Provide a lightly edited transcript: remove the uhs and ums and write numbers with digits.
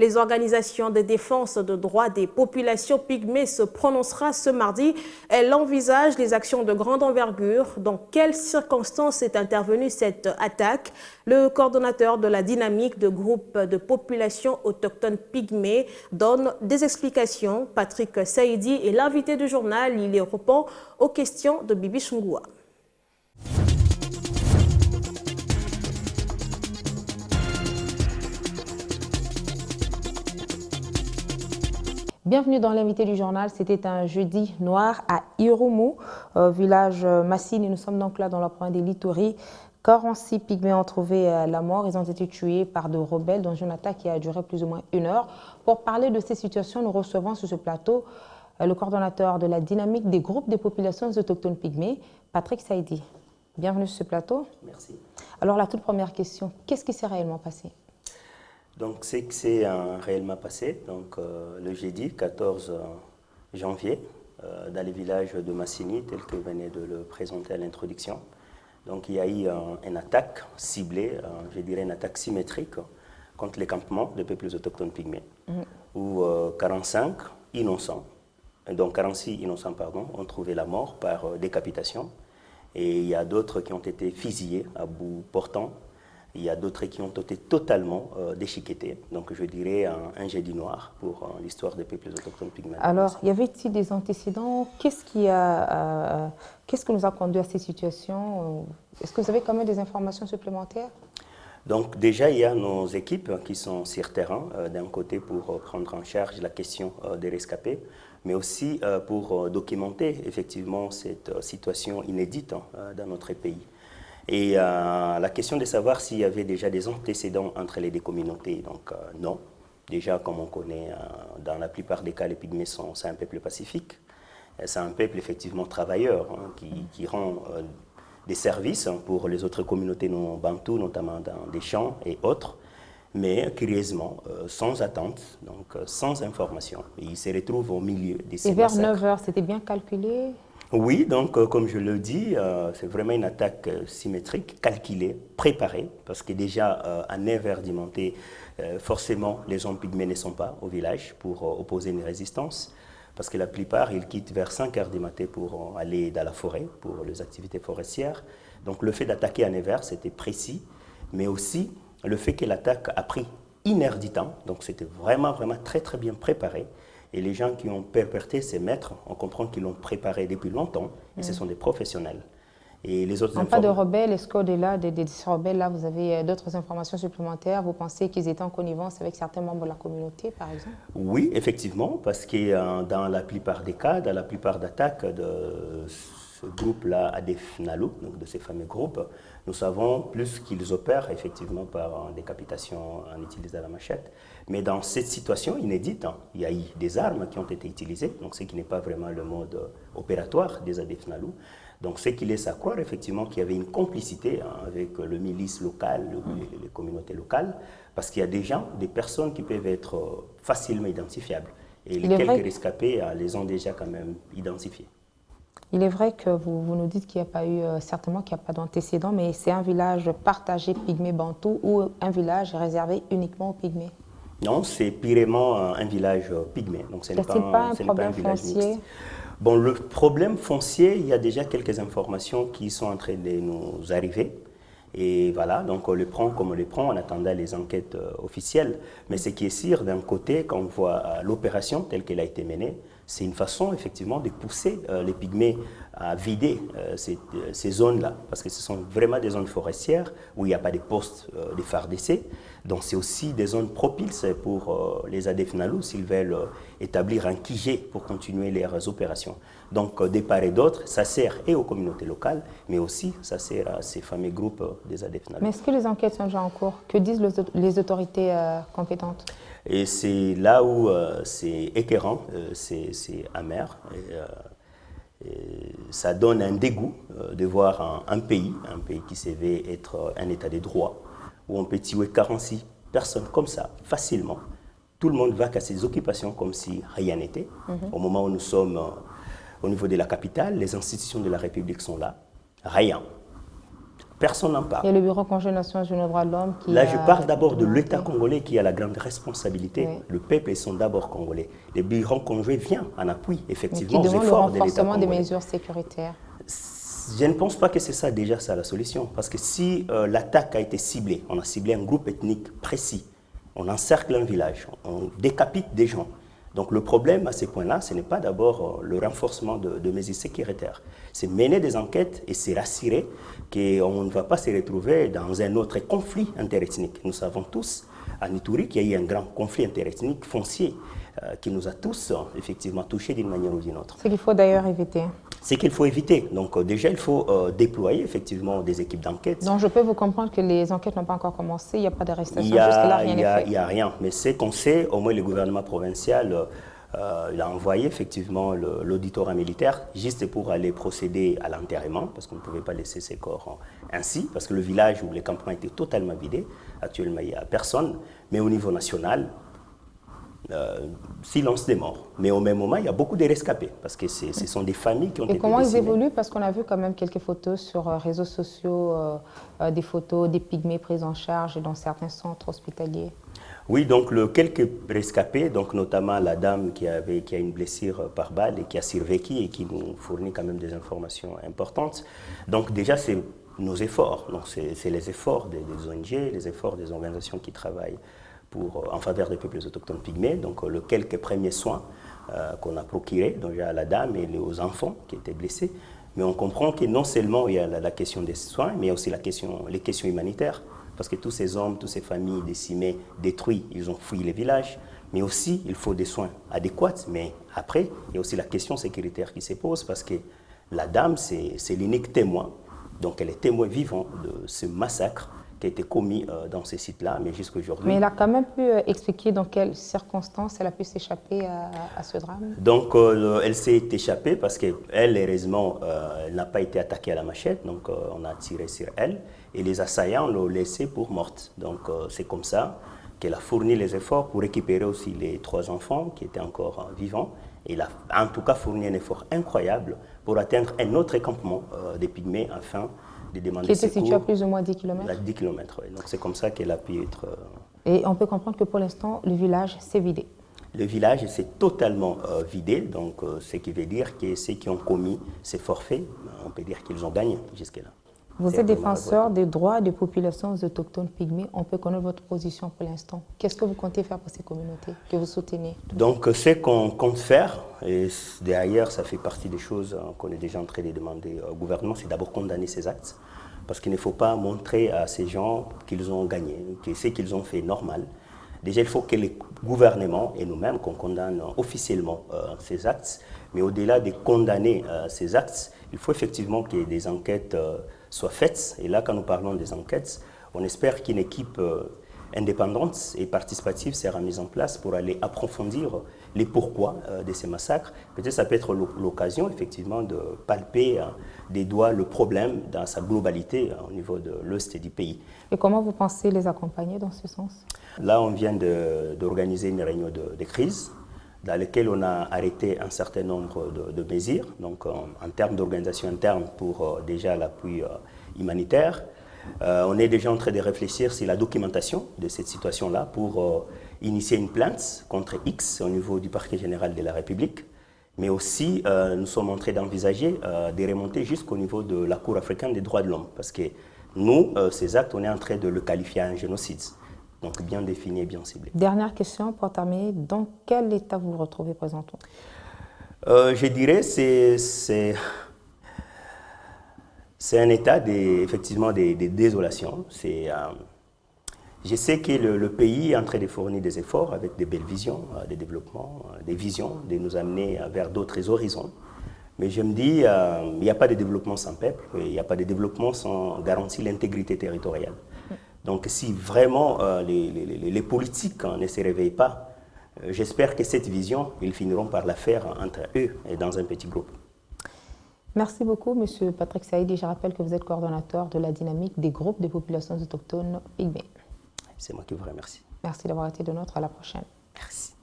Les organisations de défense des droits des populations pygmées se prononcera ce mardi. Elle envisage les actions de grande envergure. Dans quelles circonstances est intervenue cette attaque? Le coordonnateur de la dynamique de groupe de population autochtone pygmée donne des explications. Patrick Saïdi est l'invité du journal. Il répond aux questions de Bibi Chungoua. Bienvenue dans l'invité du journal. C'était un jeudi noir à Irumu, village Massine. Nous sommes donc là dans la province des Littori. 46 pygmées ont trouvé la mort. Ils ont été tués par de rebelles dans une attaque qui a duré plus ou moins 1 heure. Pour parler de ces situations, nous recevons sur ce plateau le coordonnateur de la dynamique des groupes des populations autochtones pygmées, Patrick Saïdi. Bienvenue sur ce plateau. Merci. Alors la toute première question, qu'est-ce qui s'est réellement passé? Donc, c'est que c'est réellement passé. Donc, le jeudi 14 janvier, dans les villages de Massini, tel que venait de le présenter à l'introduction. Donc, il y a eu une attaque ciblée, je dirais une attaque symétrique contre les campements des peuples autochtones pygmées, où 45 innocents, donc 46 innocents, pardon, ont trouvé la mort par décapitation. Et il y a d'autres qui ont été fusillés à bout portant. Il y a d'autres qui ont été totalement déchiquetés. Donc, je dirais un jeudi noir pour l'histoire des peuples autochtones pygmées. Alors, y avait-il des antécédents? Qu'est-ce que nous a conduit à ces situations? Est-ce que vous avez quand même des informations supplémentaires? Donc, déjà, il y a nos équipes qui sont sur terrain, d'un côté pour prendre en charge la question des rescapés, mais aussi pour documenter effectivement cette situation inédite dans notre pays. Et la question de savoir s'il y avait déjà des antécédents entre les deux communautés, donc non. Déjà, comme on connaît, dans la plupart des cas, les Pygmées c'est un peuple pacifique. C'est un peuple effectivement travailleur qui rend des services pour les autres communautés non bantoues, notamment dans des champs et autres. Mais curieusement, sans attente, donc sans information. Et ils se retrouvent au milieu de ces massacres. Et vers 9 h, c'était bien calculé? Oui, donc comme je le dis, c'est vraiment une attaque symétrique, calculée, préparée, parce que déjà à 9 h du matin, forcément les hommes pygmées ne sont pas au village pour opposer une résistance, parce que la plupart, ils quittent vers 5 h du matin pour aller dans la forêt, pour les activités forestières. Donc le fait d'attaquer à 9 h, c'était précis, mais aussi le fait que l'attaque a pris 1 heure du temps, donc c'était vraiment très bien préparé. Et les gens qui ont perpétré ces maîtres, on comprend qu'ils l'ont préparé depuis longtemps, et ce sont des professionnels. Et les autres en pas de rebelles, est-ce qu'au-delà des rebelles, là, vous avez d'autres informations supplémentaires? Vous pensez qu'ils étaient en connivence avec certains membres de la communauté, par exemple? Oui, effectivement, parce que dans la plupart des cas, dans la plupart d'attaques de ce groupe-là, ADF Nalu, donc de ces fameux groupes, nous savons plus qu'ils opèrent effectivement par décapitation en utilisant la machette. Mais dans cette situation inédite, il y a eu des armes qui ont été utilisées, donc ce qui n'est pas vraiment le mode opératoire des ADF Nalu. Donc ce qui laisse à croire effectivement qu'il y avait une complicité avec le milice local, les communautés locales, parce qu'il y a des gens, des personnes qui peuvent être facilement identifiables. Et les quelques rescapés les ont déjà quand même identifiés. Il est vrai que vous nous dites qu'il n'y a pas eu, certainement qu'il n'y a pas d'antécédent, mais c'est un village partagé pygmée-bantou ou un village réservé uniquement aux pygmées? Non, c'est purement un village pygmée. Donc ce n'est pas un village mixte. Bon, le problème foncier, il y a déjà quelques informations qui sont en train de nous arriver. Et voilà, donc on le prend comme on le prend en attendant les enquêtes officielles. Mais ce qui est sûr, d'un côté, quand on voit l'opération telle qu'elle a été menée, c'est une façon effectivement de pousser les pygmées à vider ces zones-là, parce que ce sont vraiment des zones forestières où il n'y a pas de postes de FARDC. Donc c'est aussi des zones propices pour les ADF Nalu s'ils veulent établir un QG pour continuer leurs opérations. Donc de part et d'autre, ça sert et aux communautés locales, mais aussi ça sert à ces fameux groupes des ADF Nalu. Mais est-ce que les enquêtes sont déjà en cours? Que disent les autorités compétentes? Et c'est là où c'est écœurant, c'est amer. Et ça donne un dégoût de voir un pays qui se veut être un état de droit, où on peut tuer 46 personnes comme ça, facilement. Tout le monde va à ses occupations comme si rien n'était. Au moment où nous sommes au niveau de la capitale, les institutions de la République sont là. Rien. Personne n'en parle. Et le Bureau conjoint des Nations Unies aux droits de l'homme qui... Là, je parle d'abord de l'État congolais qui a la grande responsabilité. Oui. Le peuple, ils sont d'abord congolais. Le Bureau conjoint vient en appui, effectivement, aux efforts de l'État congolais. Qui demande le renforcement des mesures sécuritaires. Je ne pense pas que c'est ça déjà ça la solution. Parce que si l'attaque a été ciblée, on a ciblé un groupe ethnique précis, on encercle un village, on décapite des gens. Donc le problème à ces points-là, ce n'est pas d'abord le renforcement de mesures sécuritaires. C'est mener des enquêtes et se rassurer qu'on ne va pas se retrouver dans un autre conflit interethnique. Nous savons tous à Ituri qu'il y a eu un grand conflit interethnique foncier qui nous a tous effectivement touchés d'une manière ou d'une autre. Ce qu'il faut d'ailleurs éviter. C'est qu'il faut éviter. Donc déjà, il faut déployer effectivement des équipes d'enquête. Donc je peux vous comprendre que les enquêtes n'ont pas encore commencé, il n'y a pas d'arrestation, jusque-là rien n'est fait. Il n'y a rien, mais c'est qu'on sait, au moins le gouvernement provincial, il a envoyé effectivement l'auditorat militaire juste pour aller procéder à l'enterrement, parce qu'on ne pouvait pas laisser ces corps ainsi, parce que le village où les campements étaient totalement vidés, actuellement il n'y a personne, mais au niveau national, silence des morts. Mais au même moment, il y a beaucoup de rescapés, parce que ce sont des familles qui ont été décimées. Et comment ils évoluent? Parce qu'on a vu quand même quelques photos sur réseaux sociaux, des photos des pygmées prises en charge dans certains centres hospitaliers. Oui, donc quelques rescapés, donc notamment la dame qui a une blessure par balle et qui a survécu et qui nous fournit quand même des informations importantes. Donc déjà, c'est nos efforts. Donc c'est les efforts des ONG, les efforts des organisations qui travaillent en faveur des peuples autochtones pygmées, donc quelques premiers soins qu'on a procurés donc à la dame et aux enfants qui étaient blessés. Mais on comprend que non seulement il y a la question des soins, mais aussi les questions humanitaires, parce que tous ces hommes, toutes ces familles décimées, détruites, ils ont fui les villages, mais aussi il faut des soins adéquats. Mais après, il y a aussi la question sécuritaire qui se pose, parce que la dame, c'est l'unique témoin, donc elle est témoin vivant de ce massacre qui a été commis dans ces sites-là, mais jusqu'à aujourd'hui. Mais elle a quand même pu expliquer dans quelles circonstances elle a pu s'échapper à ce drame. Donc, elle s'est échappée parce qu'elle, heureusement, elle n'a pas été attaquée à la machette, donc on a tiré sur elle, et les assaillants l'ont laissée pour morte. Donc, c'est comme ça qu'elle a fourni les efforts pour récupérer aussi les 3 enfants qui étaient encore vivants. Et elle a en tout cas fourni un effort incroyable pour atteindre un autre campement des pygmées afin de demander secours. Qui était situé à plus ou moins 10 km. À 10 km, oui. Donc c'est comme ça qu'elle a pu être... Et on peut comprendre que pour l'instant, le village s'est vidé. Le village s'est totalement vidé, donc ce qui veut dire que ceux qui ont commis ces forfaits, on peut dire qu'ils ont gagné jusque-là. Vous êtes défenseur des droits des populations autochtones pygmées. On peut connaître votre position pour l'instant. Qu'est-ce que vous comptez faire pour ces communautés que vous soutenez? Donc, ce qu'on compte faire, et derrière, ça fait partie des choses qu'on est déjà en train de demander au gouvernement, c'est d'abord condamner ces actes. Parce qu'il ne faut pas montrer à ces gens qu'ils ont gagné, que ce qu'ils ont fait est normal. Déjà, il faut que les gouvernements et nous-mêmes, qu'on condamne officiellement ces actes. Mais au-delà de condamner ces actes, il faut effectivement que des enquêtes soient faites. Et là, quand nous parlons des enquêtes, on espère qu'une équipe indépendante et participative sera mise en place pour aller approfondir les pourquoi de ces massacres. Peut-être ça peut être l'occasion, effectivement, de palper des doigts le problème dans sa globalité au niveau de l'Est du pays. Et comment vous pensez les accompagner dans ce sens? Là, on vient d'organiser une réunion de crise dans laquelle on a arrêté un certain nombre de mesures, donc en termes d'organisation interne pour déjà l'appui humanitaire. On est déjà en train de réfléchir sur la documentation de cette situation-là pour initier une plainte contre X au niveau du parquet général de la République. Mais aussi, nous sommes en train d'envisager de remonter jusqu'au niveau de la Cour africaine des droits de l'homme. Parce que nous, ces actes, on est en train de le qualifier un génocide. Donc bien défini et bien ciblé. Dernière question pour terminer. Dans quel état vous vous retrouvez présentement? Je dirais que c'est un état effectivement de désolation. Je sais que le pays est en train de fournir des efforts avec des belles visions de développement, des visions de nous amener vers d'autres horizons. Mais je me dis, il n'y a pas de développement sans peuple, il n'y a pas de développement sans garantir l'intégrité territoriale. Donc si vraiment les politiques ne se réveillent pas, j'espère que cette vision, ils finiront par la faire entre eux et dans un petit groupe. Merci beaucoup, M. Patrick Saïdi. Je rappelle que vous êtes coordonnateur de la dynamique des groupes des populations autochtones pygmées. C'est moi qui vous remercie. Merci d'avoir été de nôtre. À la prochaine. Merci.